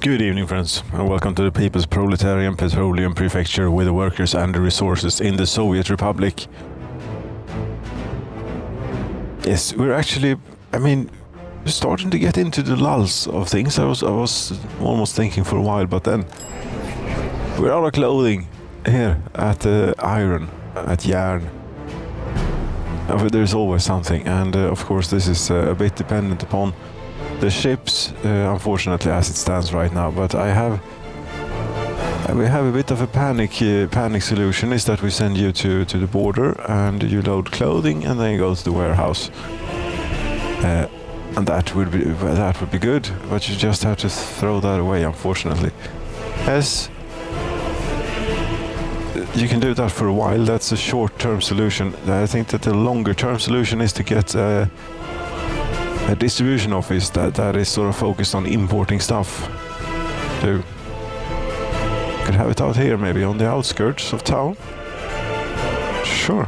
Good evening, friends, and welcome to the People's Proletarian Petroleum Prefecture with the workers and the resources in the Soviet Republic. Yes, we're actually, starting to get into the lulls of things. I was almost thinking for a while, but then we're out of clothing here at the iron, at yarn. There's always something, and of course this is a bit dependent upon the ships, unfortunately, as it stands right now. But we have a bit of a panic solution. Is that we send you to the border and you load clothing and then you go to the warehouse, and that would be good. But you just have to throw that away, unfortunately. Yes, you can do that for a while. That's a short-term solution. I think that the longer-term solution is to get a distribution office that is sort of focused on importing stuff. Could have it out here, maybe on the outskirts of town. Sure.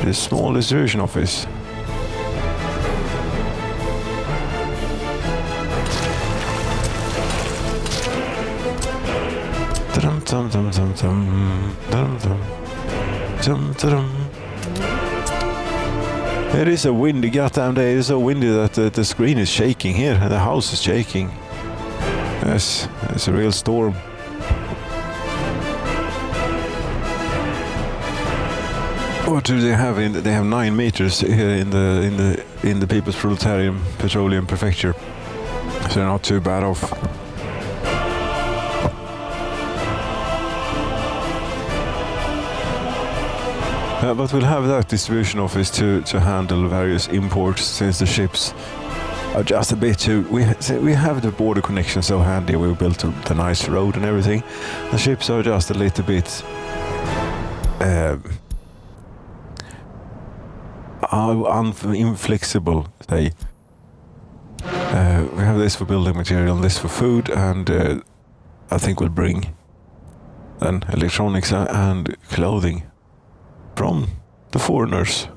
This small distribution office. Dum dum dum dum dum dum dum dum. It is a windy goddamn day. It is so windy that the screen is shaking here and the house is shaking. Yes, it's a real storm. What do they have? They have 9 meters here in the People's Proletarian Petroleum Prefecture, so they're not too bad off. But we'll have that distribution office to handle various imports, since the ships are just a bit too... We have the border connection so handy. We built the nice road and everything. The ships are just a little bit... inflexible, say. We have this for building material, this for food, and I think we'll bring then electronics and clothing from the foreigners.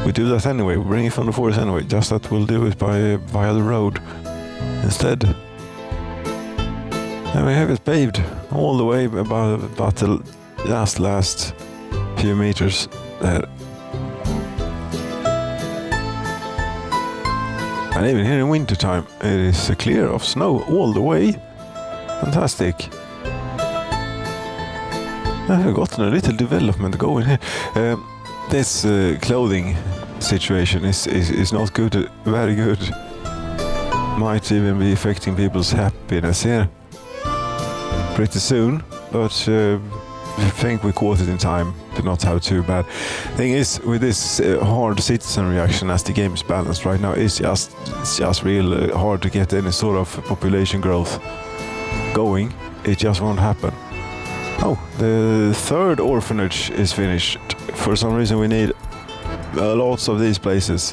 We do that anyway. We bring it from the forest anyway. Just that we'll do it via the road instead. And we have it paved all the way about the last few meters there. And even here in winter time, it is clear of snow all the way. Fantastic. I've gotten a little development going here. This clothing situation is not good, very good. Might even be affecting people's happiness here pretty soon, but I think we caught it in time to not have too bad. Thing is, with this hard citizen reaction, as the game is balanced right now, it's just real hard to get any sort of population growth going. It just won't happen. Oh, the 3rd orphanage is finished. For some reason we need lots of these places.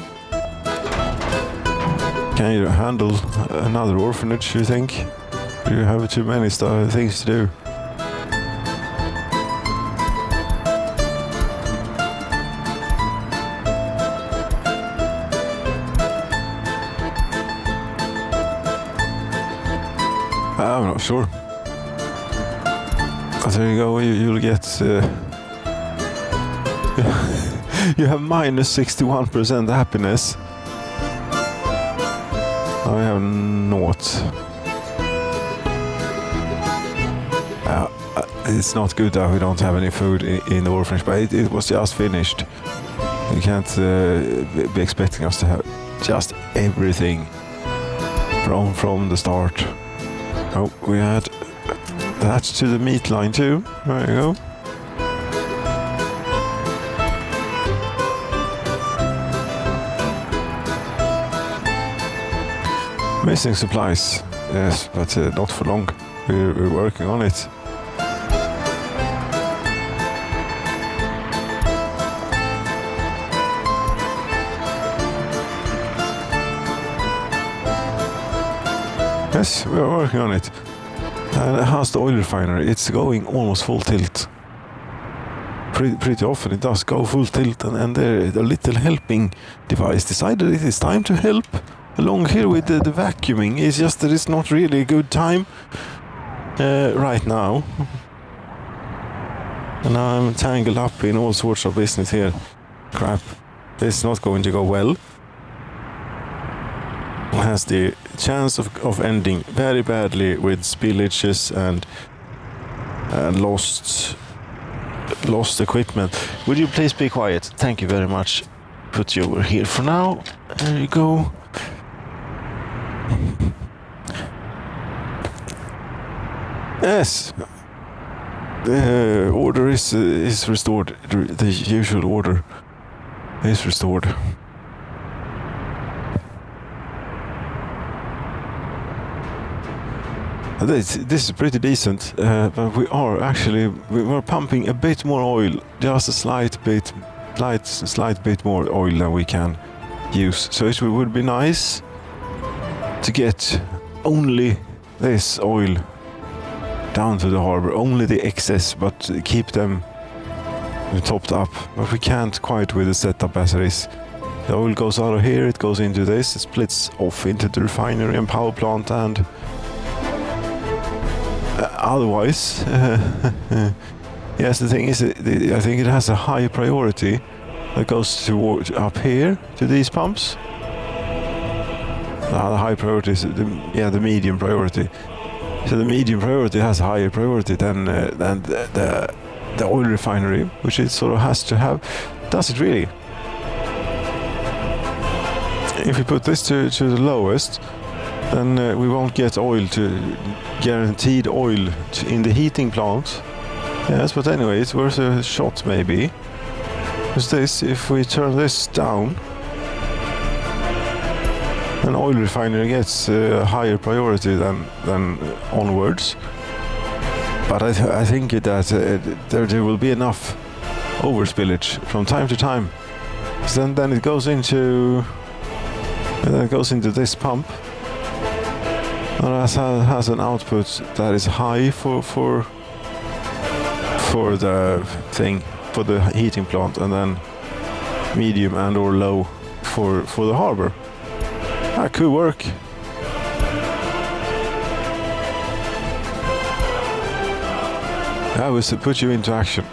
Can you handle another orphanage, you think? Do you have too many things to do? I'm not sure. There you go, you'll get... you have minus 61% happiness. I have naught. It's not good that we don't have any food in the orphanage, but it was just finished. You can't be expecting us to have just everything from the start. Oh, we had... That's to the meat line too. There you go. Missing supplies. Yes, but not for long. We're working on it. Yes, we're working on it. How's the oil refinery? It's going almost full tilt. Pretty often it does go full tilt, and the little helping device decided it is time to help. along here with the vacuuming. It's just that it's not really a good time right now. And now I'm tangled up in all sorts of business here. Crap. This is not going to go well. It has the chance of ending very badly with spillages and lost equipment. Would you please be quiet? Thank you very much. Put you over here for now. There you go. Yes. The order is restored. The usual order is restored. This is pretty decent, but we are pumping a bit more oil, just a slight bit more oil than we can use. So it would be nice to get only this oil down to the harbor, only the excess, but keep them topped up. But we can't quite with the setup as it is. The oil goes out of here, it goes into this, it splits off into the refinery and power plant, and otherwise, yes, the thing is, I think it has a high priority that goes towards up here to these pumps. The high priority is the medium priority. So the medium priority has a higher priority than the oil refinery, which it sort of has to have. Does it really? If we put this to the lowest, then we won't get guaranteed oil in the heating plant. Yes, but anyway, it's worth a shot maybe. Because this, if we turn this down, an oil refinery gets a higher priority than onwards. But I think that there will be enough overspillage from time to time. So then it goes into this pump. And has an output that is high for the thing, for the heating plant, and then medium and or low for the harbor. That could work. I was to put you into action.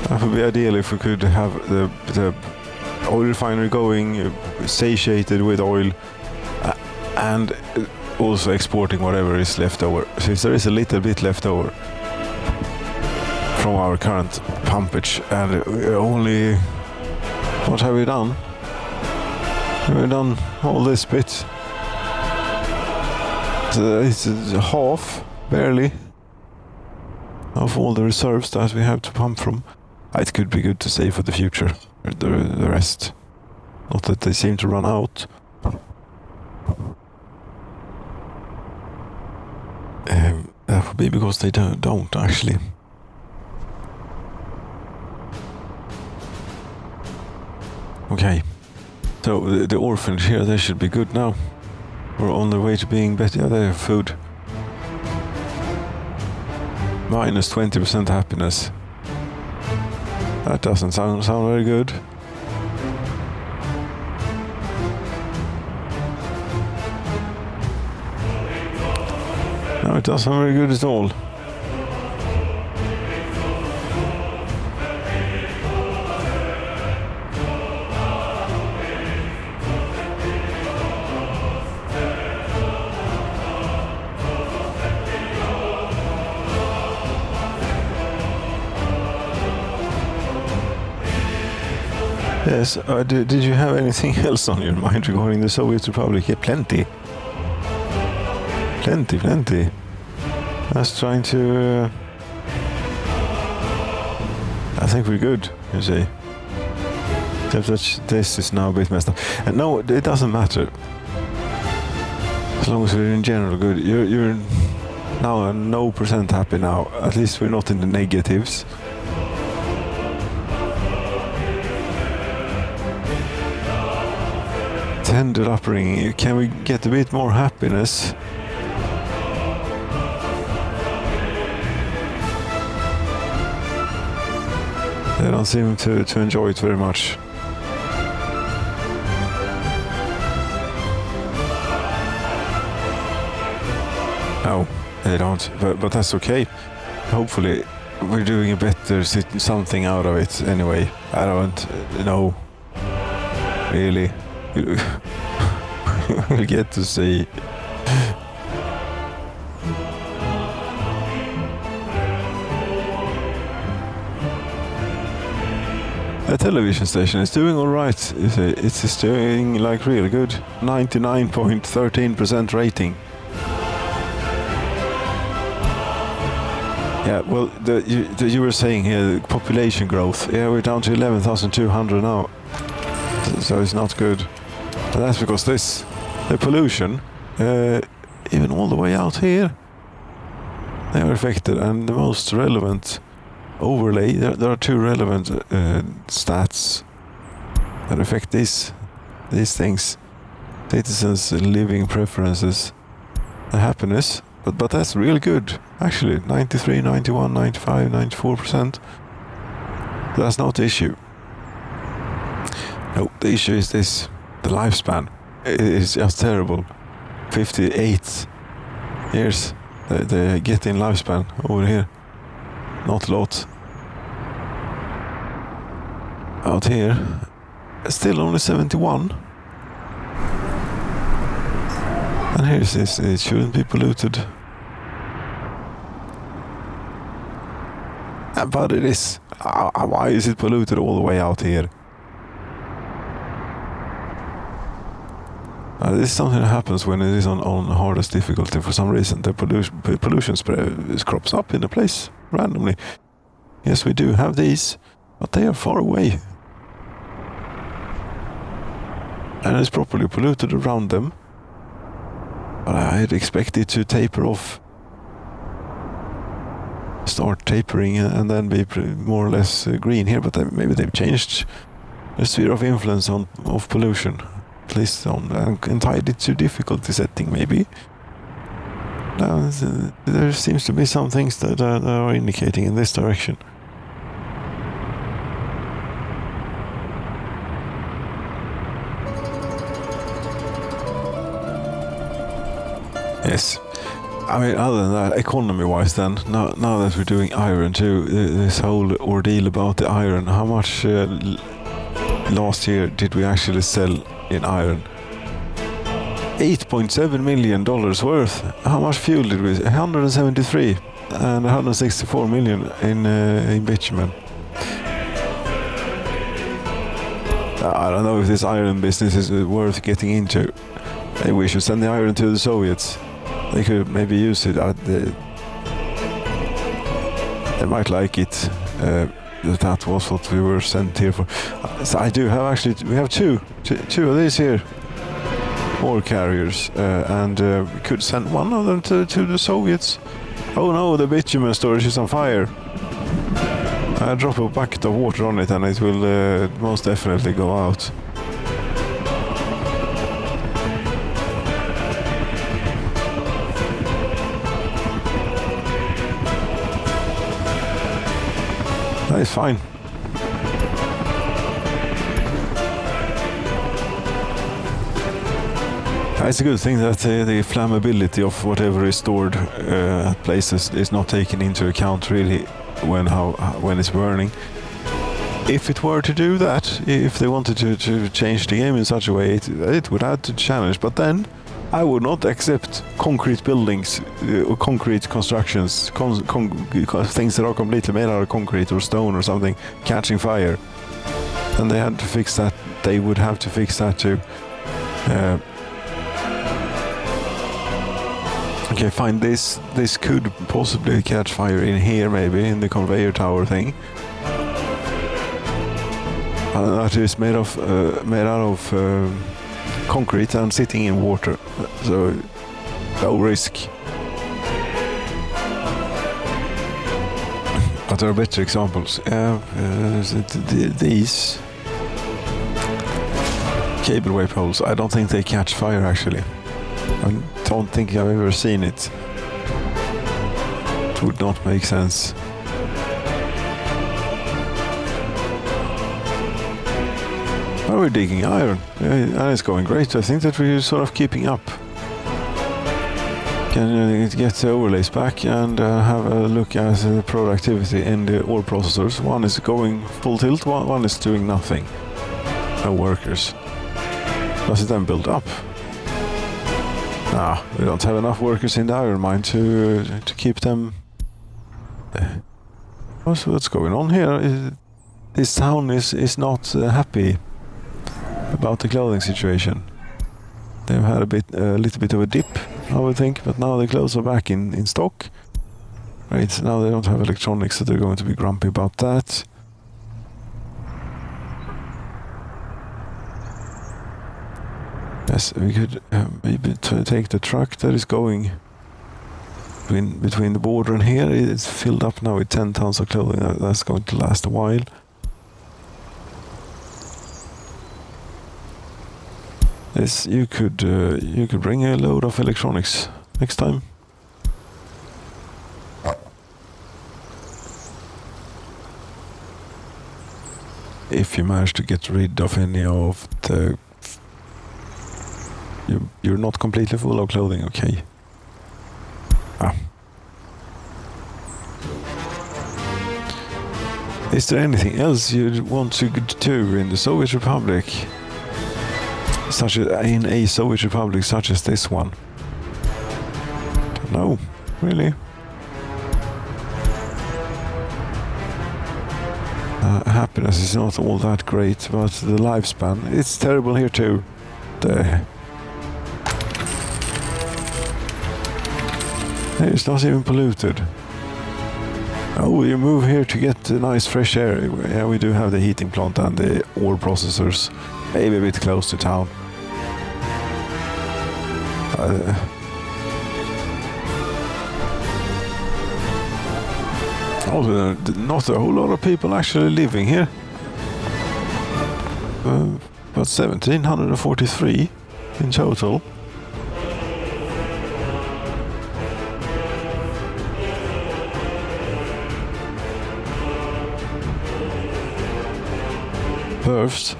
That would be ideal if we could have the oil refinery going, satiated with oil, and also exporting whatever is left over. So if there is a little bit left over from our current pumpage, and only, what have we done? We've done all this bit. So it's half, barely, of all the reserves that we have to pump from. It could be good to save for the future, the rest. Not that they seem to run out. That would be because they don't actually. Okay, so the orphanage here, they should be good now. We're on the way to being better. Yeah, they have food. Minus 20% happiness. That doesn't sound very good. No, it doesn't sound very good at all. Yes, did you have anything else on your mind regarding the Soviet Republic? Yeah, plenty. Plenty. I was trying to... I think we're good, you see. Except that this is now a bit messed up. And no, it doesn't matter. As long as we're in general good. You're now no % happy now. At least we're not in the negatives. Tender upbringing. Can we get a bit more happiness? They don't seem to enjoy it very much. No, they don't. But that's okay. Hopefully, we're doing a better something out of it anyway. I don't know. Really. We'll get to see. The television station is doing all right. It's doing like really good. 99.13% rating. Yeah, well, you were saying here, population growth. Yeah, we're down to 11,200 now. So it's not good. And that's because the pollution, even all the way out here, they are affected. And the most relevant overlay, there are two relevant stats that affect these things: citizens' living preferences and happiness. But that's really good, actually. 93, 91, 95, 94%. That's not the issue. No, the issue is this: the lifespan is just terrible. 58 years they get in lifespan over here. Not a lot. Out here, still only 71. And here's this, it shouldn't be polluted. But it is. Why is it polluted all the way out here? This is something that happens when it is on hardest difficulty. For some reason, the pollution spray crops up in a place randomly. Yes, we do have these, but they are far away. And it's properly polluted around them. But I'd expect it to taper off. Start tapering and then be more or less green here, but maybe they've changed the sphere of influence of pollution. At least on and tied it to difficulty setting, maybe. Now, there seems to be some things that are indicating in this direction. Yes. I mean, other than that, economy-wise then, now that we're doing iron too, this whole ordeal about the iron, how much last year did we actually sell in iron? $8.7 million worth. How much fuel did we? 173 and 164 million in bitumen. I don't know if this iron business is worth getting into. Maybe we should send the iron to the Soviets. They could maybe use it. They might like it. That was what we were sent here for. So I do have we have two of these here. Ore carriers, and we could send one of them to the Soviets. Oh no, the bitumen storage is on fire. I drop a bucket of water on it and it will most definitely go out. That is fine. It's a good thing that the flammability of whatever is stored at places is not taken into account really when it's burning. If it were to do that, if they wanted to change the game in such a way, it would add to the challenge. But then I would not accept concrete buildings or concrete constructions, things that are completely made out of concrete or stone or something, catching fire. And they had to fix that. They would have to fix that too. Okay, fine. This could possibly catch fire in here, maybe in the conveyor tower thing. That is made out of concrete and sitting in water, so no risk. But there are better examples. These cableway poles, I don't think they catch fire actually. I don't think I've ever seen it. It would not make sense. Well, we're digging iron, and it's going great. I think that we're sort of keeping up. Can get the overlays back and have a look at the productivity in the ore processors. One is going full tilt, one is doing nothing. No workers. Does it then build up? Nah, we don't have enough workers in the iron mine to keep them. What's going on here? This town is not happy about the clothing situation. They've had a little bit of a dip, I would think, but now the clothes are back in stock. Right, now they don't have electronics, so they're going to be grumpy about that. Yes, we could maybe take the truck that is going between the border and here. It's filled up now with 10 tons of clothing. That's going to last a while. Yes, you could bring a load of electronics next time. If you manage to get rid of any of the... You're not completely full of clothing, okay. Is there anything else you'd want to do in the Soviet Republic? In a Soviet Republic such as this one? No, really. Happiness is not all that great, but the lifespan, it's terrible here too. It's not even polluted. Oh, you move here to get the nice fresh air. Yeah, we do have the heating plant and the ore processors. Maybe a bit close to town. Not a whole lot of people actually living here. But 1,743 in total. Births,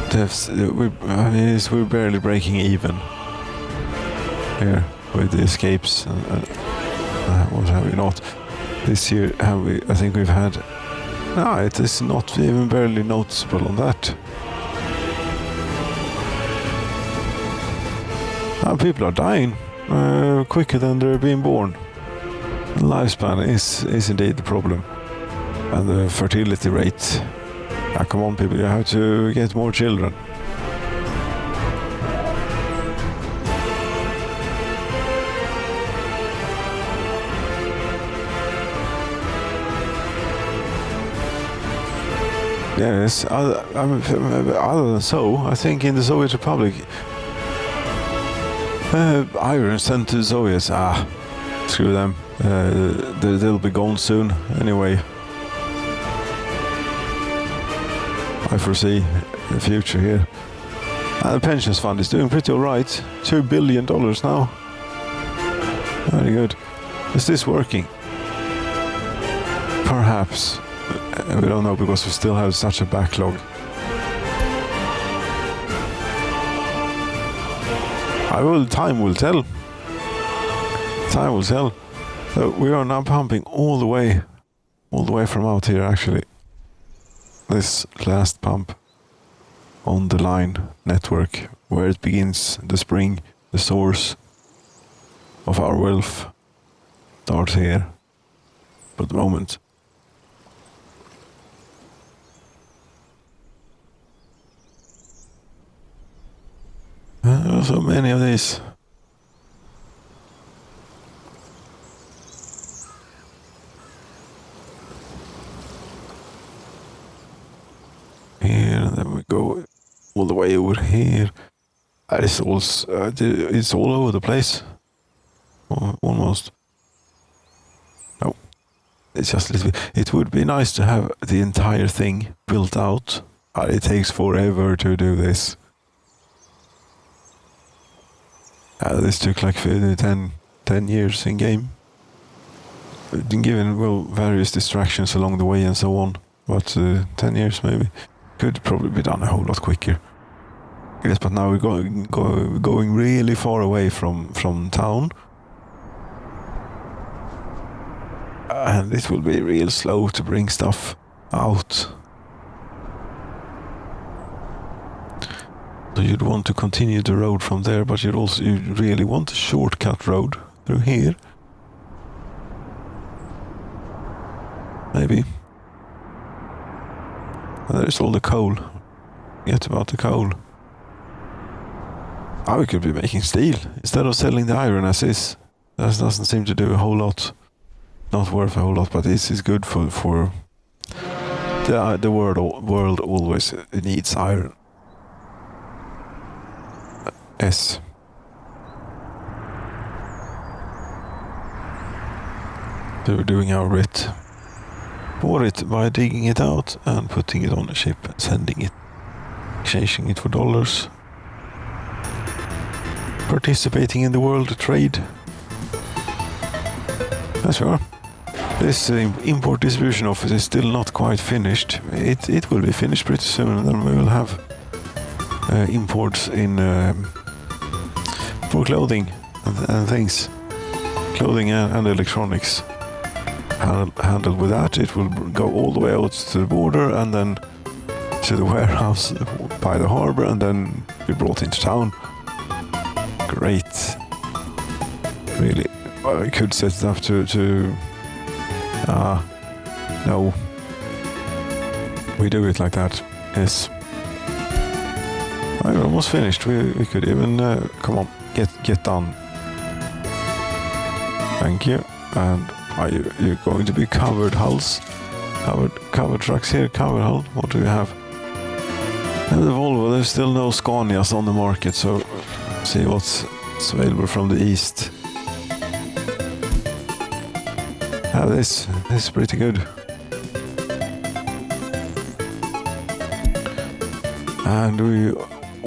deaths, we're barely breaking even here with the escapes and what have we not. This year I think we've had... No, it is not even barely noticeable on that. People are dying quicker than they're being born. The lifespan is indeed the problem. And the fertility rate. Come on, people, you have to get more children. Yes, other than so, I think in the Soviet Republic, iron sent to the Soviets, screw them, they'll be gone soon anyway. I foresee the future here. And the pensions fund is doing pretty alright. $2 billion now. Very good. Is this working? Perhaps. We don't know because we still have such a backlog. Time will tell. Time will tell. We are now pumping all the way from out here actually. This last pump on the line network where it begins, the spring, the source of our wealth starts here for the moment. There are so many of these. Here, and then we go all the way over here. It's all over the place. Almost. No, it's just a little bit. It would be nice to have the entire thing built out. It takes forever to do this. This took like 10 years in game. Given, various distractions along the way and so on. But 10 years maybe. Could probably be done a whole lot quicker. Yes, but now we're going really far away from town. and it will be real slow to bring stuff out. So you'd want to continue the road from there, but you really want a shortcut road through here. Maybe. And there's all the coal. Forget about the coal. Oh, we could be making steel instead of selling the iron as is. That doesn't seem to do a whole lot. Not worth a whole lot, but this is good for the world always needs iron. Yes. So we're doing our bit for it by digging it out and putting it on a ship and sending it, exchanging it for dollars, participating in the world trade. That's right. This import distribution office is still not quite finished. It will be finished pretty soon, and then we will have imports in for clothing and things, clothing and electronics. Handled with that, it will go all the way out to the border and then to the warehouse by the harbor, and then be brought into town. Great. Really, I could set it up to no. We do it like that. Yes. I'm almost finished. We could even come on, get done. Thank you. And are you going to be covered hulls? Covered trucks here, covered hull. What do we have? And the Volvo, there's still no Scanias on the market, so see what's available from the east. This is pretty good. And we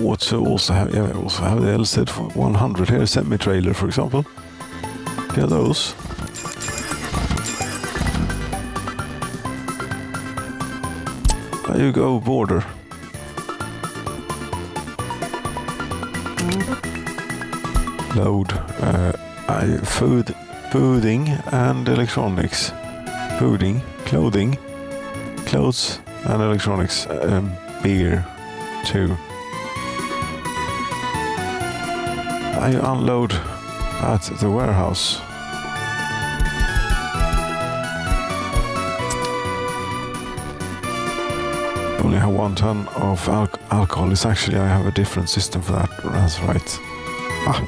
also have the LZ for 100 here, semi-trailer for example. Yeah, those. There you go, border. Load. Fooding and electronics. Fooding, clothing, clothes and electronics. Beer, too. I unload at the warehouse. Only have 1 ton of alcohol. It's actually, I have a different system for that. That's right.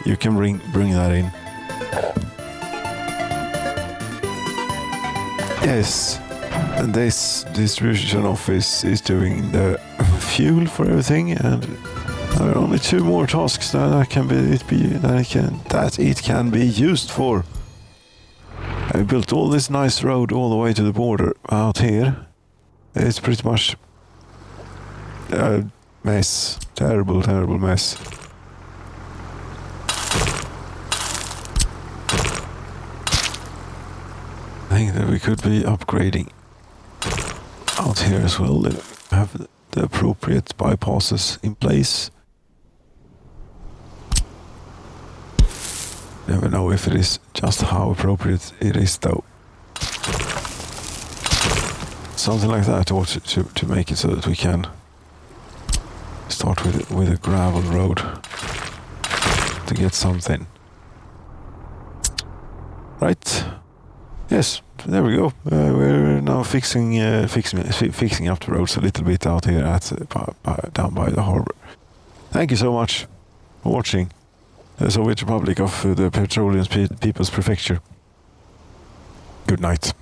You can bring that in. Yes, and this distribution office is doing the fuel for everything, and there are only 2 more tasks that it can be used for. I built all this nice road all the way to the border out here. It's pretty much a mess, terrible mess. I think that we could be upgrading out here as well. Have the appropriate bypasses in place. Never know if it is just how appropriate it is though. Something like that ought to make it so that we can start with a gravel road to get something. Right. Yes, there we go. We're now fixing up the roads a little bit out here down by the harbor. Thank you so much for watching the Soviet Republic of the Petroleum People's Prefecture. Good night.